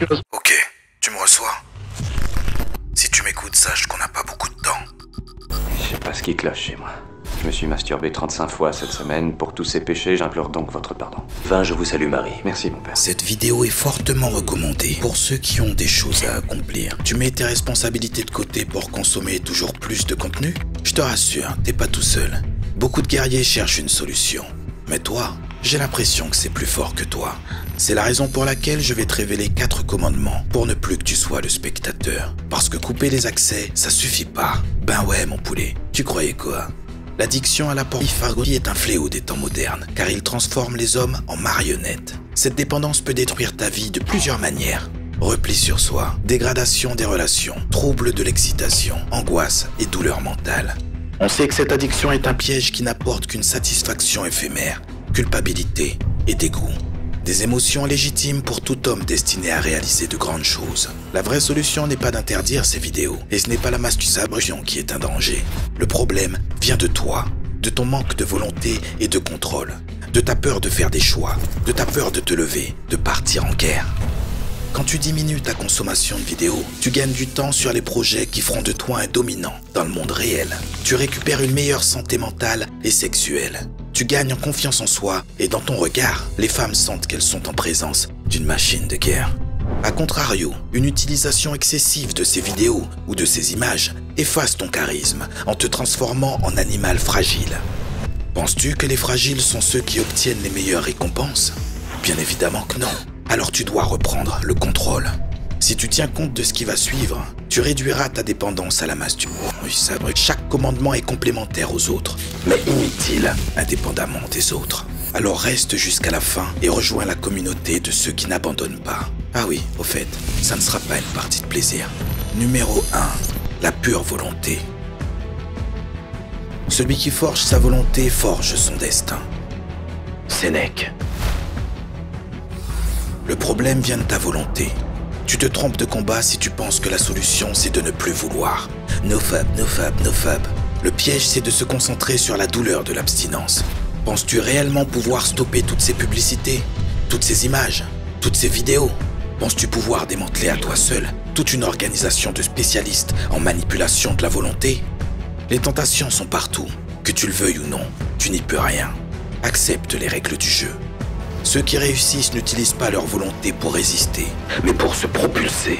Ok, tu me reçois? Si tu m'écoutes, sache qu'on n'a pas beaucoup de temps. Je sais pas ce qui cloche chez moi. Je me suis masturbé 35 fois cette semaine. Pour tous ces péchés, j'implore donc votre pardon. Je vous salue Marie. Merci mon père. Cette vidéo est fortement recommandée pour ceux qui ont des choses à accomplir. Tu mets tes responsabilités de côté pour consommer toujours plus de contenu? Je te rassure, t'es pas tout seul. Beaucoup de guerriers cherchent une solution. Mais toi, j'ai l'impression que c'est plus fort que toi. C'est la raison pour laquelle je vais te révéler 4 commandements pour ne plus que tu sois le spectateur. Parce que couper les accès, ça suffit pas. Ben ouais mon poulet, tu croyais quoi? L'addiction à la pornographie est un fléau des temps modernes, car il transforme les hommes en marionnettes. Cette dépendance peut détruire ta vie de plusieurs manières. Repli sur soi, dégradation des relations, trouble de l'excitation, angoisse et douleur mentale. On sait que cette addiction est un piège qui n'apporte qu'une satisfaction éphémère, culpabilité et dégoût. Des émotions légitimes pour tout homme destiné à réaliser de grandes choses. La vraie solution n'est pas d'interdire ces vidéos, et ce n'est pas la masturbation qui est un danger. Le problème vient de toi, de ton manque de volonté et de contrôle, de ta peur de faire des choix, de ta peur de te lever, de partir en guerre. Quand tu diminues ta consommation de vidéos, tu gagnes du temps sur les projets qui feront de toi un dominant dans le monde réel. Tu récupères une meilleure santé mentale et sexuelle. Tu gagnes en confiance en soi et dans ton regard, les femmes sentent qu'elles sont en présence d'une machine de guerre. A contrario, une utilisation excessive de ces vidéos ou de ces images efface ton charisme en te transformant en animal fragile. Penses-tu que les fragiles sont ceux qui obtiennent les meilleures récompenses? Bien évidemment que non. Alors tu dois reprendre le contrôle. Si tu tiens compte de ce qui va suivre, tu réduiras ta dépendance à la masturbation. Oui, ça brûle. Chaque commandement est complémentaire aux autres, mais inutile indépendamment des autres. Alors reste jusqu'à la fin et rejoins la communauté de ceux qui n'abandonnent pas. Ah oui, au fait, ça ne sera pas une partie de plaisir. Numéro 1, la pure volonté. Celui qui forge sa volonté forge son destin. Sénèque. Le problème vient de ta volonté. Tu te trompes de combat si tu penses que la solution c'est de ne plus vouloir. Nofab, nofab, nofab. Le piège c'est de se concentrer sur la douleur de l'abstinence. Penses-tu réellement pouvoir stopper toutes ces publicités, toutes ces images, toutes ces vidéos? Penses-tu pouvoir démanteler à toi seul toute une organisation de spécialistes en manipulation de la volonté? Les tentations sont partout, que tu le veuilles ou non, tu n'y peux rien. Accepte les règles du jeu. Ceux qui réussissent n'utilisent pas leur volonté pour résister, mais pour se propulser.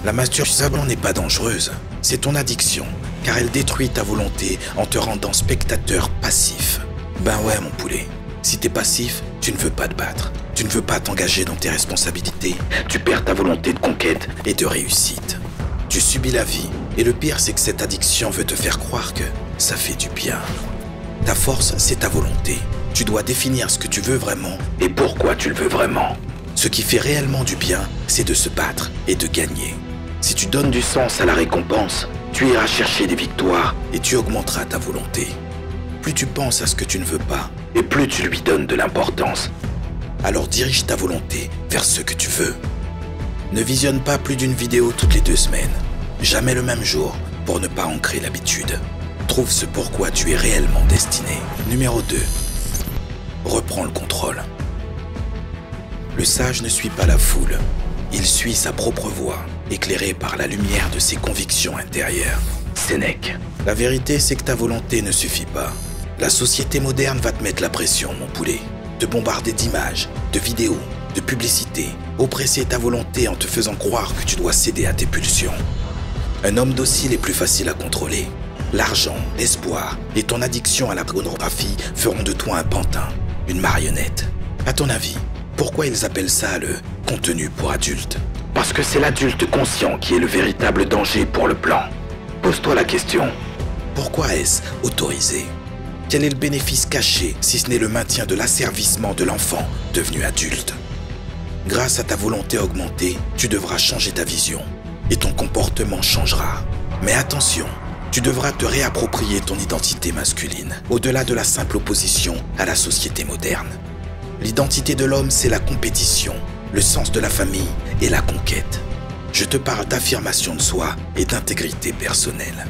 La masturbation n'est pas dangereuse, c'est ton addiction, car elle détruit ta volonté en te rendant spectateur passif. Ben ouais mon poulet, si t'es passif, tu ne veux pas te battre, tu ne veux pas t'engager dans tes responsabilités, tu perds ta volonté de conquête et de réussite. Tu subis la vie, et le pire c'est que cette addiction veut te faire croire que ça fait du bien. Ta force, c'est ta volonté. Tu dois définir ce que tu veux vraiment et pourquoi tu le veux vraiment. Ce qui fait réellement du bien, c'est de se battre et de gagner. Si tu donnes du sens à la récompense, tu iras chercher des victoires et tu augmenteras ta volonté. Plus tu penses à ce que tu ne veux pas et plus tu lui donnes de l'importance. Alors dirige ta volonté vers ce que tu veux. Ne visionne pas plus d'une vidéo toutes les 2 semaines. Jamais le même jour pour ne pas ancrer l'habitude. Trouve ce pourquoi tu es réellement destiné. Numéro 2. Reprends le contrôle. Le sage ne suit pas la foule. Il suit sa propre voie, éclairé par la lumière de ses convictions intérieures. Sénèque. La vérité, c'est que ta volonté ne suffit pas. La société moderne va te mettre la pression, mon poulet. Te bombarder d'images, de vidéos, de publicités, oppresser ta volonté en te faisant croire que tu dois céder à tes pulsions. Un homme docile est plus facile à contrôler. L'argent, l'espoir et ton addiction à la pornographie feront de toi un pantin, une marionnette. À ton avis, pourquoi ils appellent ça le contenu pour adultes? Parce que c'est l'adulte conscient qui est le véritable danger pour le plan. Pose-toi la question. Pourquoi est-ce autorisé? Quel est le bénéfice caché si ce n'est le maintien de l'asservissement de l'enfant devenu adulte? Grâce à ta volonté augmentée, tu devras changer ta vision et ton comportement changera. Mais attention, tu devras te réapproprier ton identité masculine, au-delà de la simple opposition à la société moderne. L'identité de l'homme, c'est la compétition, le sens de la famille et la conquête. Je te parle d'affirmation de soi et d'intégrité personnelle.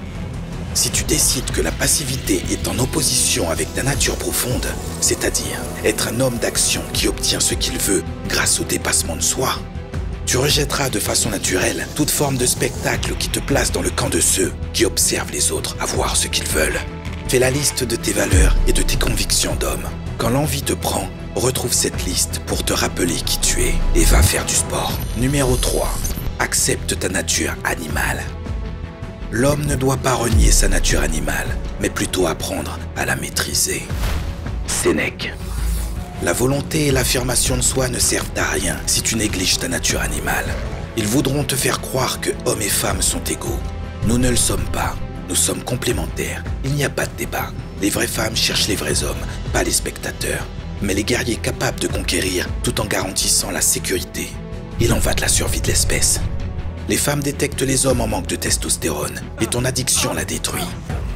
Si tu décides que la passivité est en opposition avec ta nature profonde, c'est-à-dire être un homme d'action qui obtient ce qu'il veut grâce au dépassement de soi, Tu rejetteras de façon naturelle toute forme de spectacle qui te place dans le camp de ceux qui observent les autres avoir ce qu'ils veulent. Fais la liste de tes valeurs et de tes convictions d'homme. Quand l'envie te prend, retrouve cette liste pour te rappeler qui tu es et va faire du sport. Numéro 3. Accepte ta nature animale. L'homme ne doit pas renier sa nature animale, mais plutôt apprendre à la maîtriser. Sénèque. La volonté et l'affirmation de soi ne servent à rien si tu négliges ta nature animale. Ils voudront te faire croire que hommes et femmes sont égaux. Nous ne le sommes pas. Nous sommes complémentaires. Il n'y a pas de débat. Les vraies femmes cherchent les vrais hommes, pas les spectateurs, mais les guerriers capables de conquérir tout en garantissant la sécurité. Il en va de la survie de l'espèce. Les femmes détectent les hommes en manque de testostérone et ton addiction la détruit.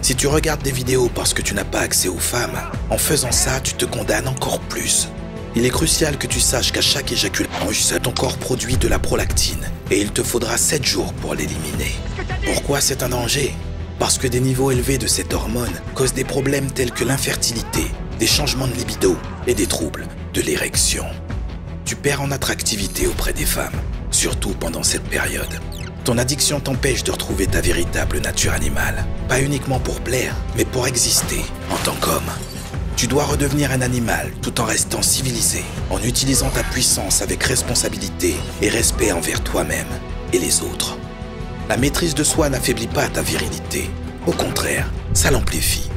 Si tu regardes des vidéos parce que tu n'as pas accès aux femmes, en faisant ça, tu te condamnes encore plus. Il est crucial que tu saches qu'à chaque éjaculation, ton corps produit de la prolactine et il te faudra 7 jours pour l'éliminer. Pourquoi c'est un danger ? Parce que des niveaux élevés de cette hormone causent des problèmes tels que l'infertilité, des changements de libido et des troubles de l'érection. Tu perds en attractivité auprès des femmes, surtout pendant cette période. Ton addiction t'empêche de retrouver ta véritable nature animale, pas uniquement pour plaire, mais pour exister en tant qu'homme. Tu dois redevenir un animal tout en restant civilisé, en utilisant ta puissance avec responsabilité et respect envers toi-même et les autres. La maîtrise de soi n'affaiblit pas ta virilité, au contraire, ça l'amplifie.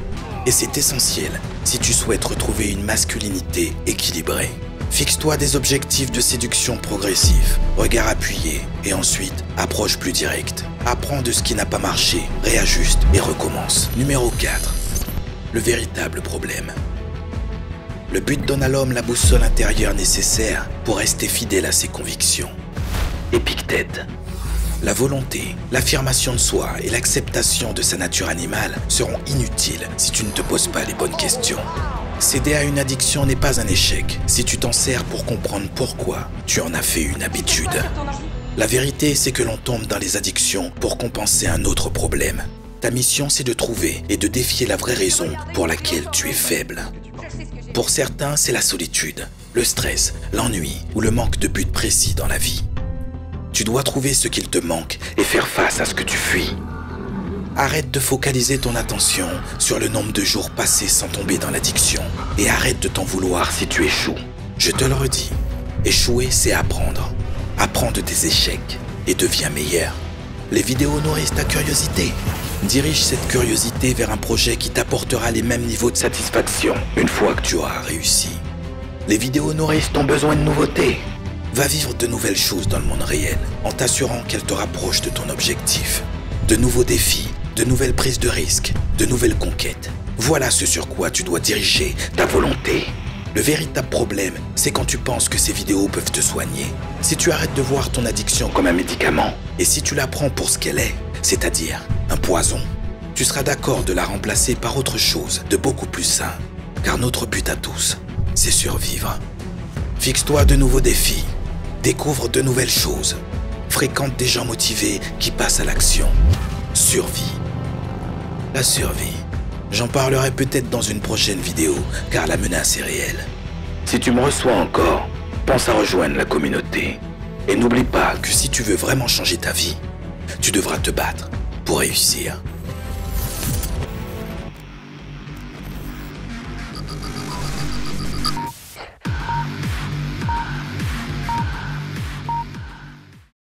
Et c'est essentiel si tu souhaites retrouver une masculinité équilibrée. Fixe-toi des objectifs de séduction progressifs, regard appuyé, et ensuite, approche plus directe. Apprends de ce qui n'a pas marché, réajuste et recommence. Numéro 4. Le véritable problème. Le but donne à l'homme la boussole intérieure nécessaire pour rester fidèle à ses convictions. Épictète. La volonté, l'affirmation de soi et l'acceptation de sa nature animale seront inutiles si tu ne te poses pas les bonnes questions. Céder à une addiction n'est pas un échec si tu t'en sers pour comprendre pourquoi tu en as fait une habitude. La vérité, c'est que l'on tombe dans les addictions pour compenser un autre problème. Ta mission, c'est de trouver et de défier la vraie raison pour laquelle tu es faible. Pour certains, c'est la solitude, le stress, l'ennui ou le manque de but précis dans la vie. Tu dois trouver ce qu'il te manque et faire face à ce que tu fuis. Arrête de focaliser ton attention sur le nombre de jours passés sans tomber dans l'addiction. Et arrête de t'en vouloir si tu échoues. Je te le redis, échouer, c'est apprendre. Apprends de tes échecs et deviens meilleur. Les vidéos nourrissent ta curiosité. Dirige cette curiosité vers un projet qui t'apportera les mêmes niveaux de satisfaction une fois que tu auras réussi. Les vidéos nourrissent ton besoin de nouveauté. Va vivre de nouvelles choses dans le monde réel en t'assurant qu'elles te rapprochent de ton objectif. De nouveaux défis, de nouvelles prises de risques, de nouvelles conquêtes. Voilà ce sur quoi tu dois diriger ta volonté. Le véritable problème, c'est quand tu penses que ces vidéos peuvent te soigner. Si tu arrêtes de voir ton addiction comme un médicament, et si tu la prends pour ce qu'elle est, c'est-à-dire un poison, tu seras d'accord de la remplacer par autre chose de beaucoup plus sain. Car notre but à tous, c'est survivre. Fixe-toi de nouveaux défis. Découvre de nouvelles choses. Fréquente des gens motivés qui passent à l'action. Survie. La survie. J'en parlerai peut-être dans une prochaine vidéo, car la menace est réelle. Si tu me reçois encore, pense à rejoindre la communauté. Et n'oublie pas que si tu veux vraiment changer ta vie, tu devras te battre pour réussir.